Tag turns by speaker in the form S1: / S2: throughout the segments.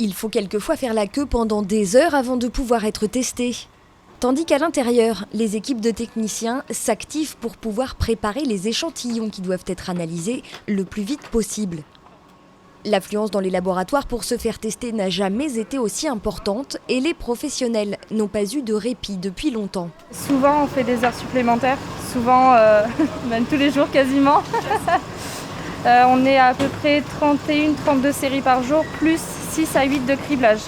S1: Il faut quelquefois faire la queue pendant des heures avant de pouvoir être testé. Tandis qu'à l'intérieur, les équipes de techniciens s'activent pour pouvoir préparer les échantillons qui doivent être analysés le plus vite possible. L'affluence dans les laboratoires pour se faire tester n'a jamais été aussi importante et les professionnels n'ont pas eu de répit depuis longtemps.
S2: Souvent on fait des heures supplémentaires, souvent même tous les jours quasiment. On est à peu près 31-32 séries par jour, plus 6 à 8 de criblage.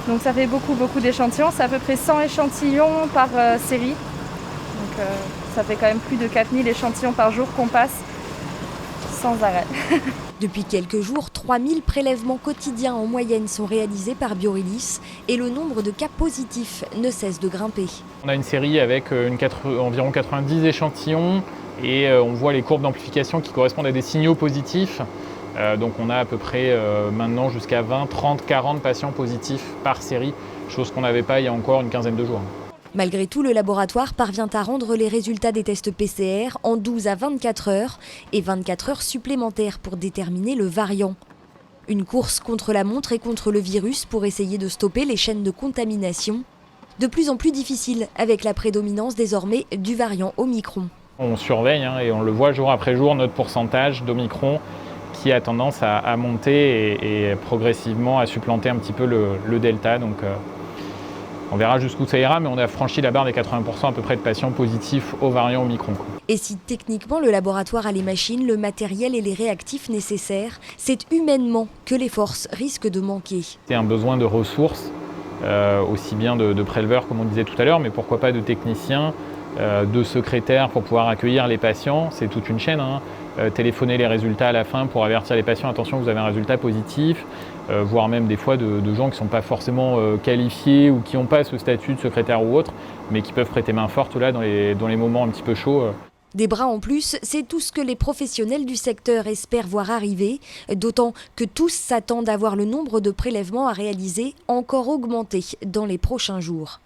S2: Donc ça fait beaucoup d'échantillons, c'est à peu près 100 échantillons par série. Donc ça fait quand même plus de 4000 échantillons par jour qu'on passe sans arrêt.
S1: Depuis quelques jours, 3000 prélèvements quotidiens en moyenne sont réalisés par Biorélis et le nombre de cas positifs ne cesse de grimper.
S3: On a une série avec environ 90 échantillons et on voit les courbes d'amplification qui correspondent à des signaux positifs. Donc on a à peu près maintenant jusqu'à 20, 30, 40 patients positifs par série, chose qu'on n'avait pas il y a encore une quinzaine de jours.
S1: Malgré tout, le laboratoire parvient à rendre les résultats des tests PCR en 12 à 24 heures et 24 heures supplémentaires pour déterminer le variant. Une course contre la montre et contre le virus pour essayer de stopper les chaînes de contamination, de plus en plus difficile avec la prédominance désormais du variant Omicron.
S3: On surveille et on le voit jour après jour, notre pourcentage d'Omicron qui a tendance à monter et progressivement à supplanter un petit peu le Delta. Donc, on verra jusqu'où ça ira, mais on a franchi la barre des 80% à peu près de patients positifs au variant Omicron.
S1: Et si techniquement le laboratoire a les machines, le matériel et les réactifs nécessaires, c'est humainement que les forces risquent de manquer.
S3: C'est un besoin de ressources, aussi bien de préleveurs comme on disait tout à l'heure, mais pourquoi pas de techniciens, de secrétaires pour pouvoir accueillir les patients. C'est toute une chaîne. Téléphoner les résultats à la fin pour avertir les patients, attention vous avez un résultat positif, voire même des fois de gens qui ne sont pas forcément qualifiés ou qui n'ont pas ce statut de secrétaire ou autre, mais qui peuvent prêter main forte là dans les moments un petit peu chauds.
S1: Des bras en plus, c'est tout ce que les professionnels du secteur espèrent voir arriver, d'autant que tous s'attendent à voir le nombre de prélèvements à réaliser encore augmenter dans les prochains jours.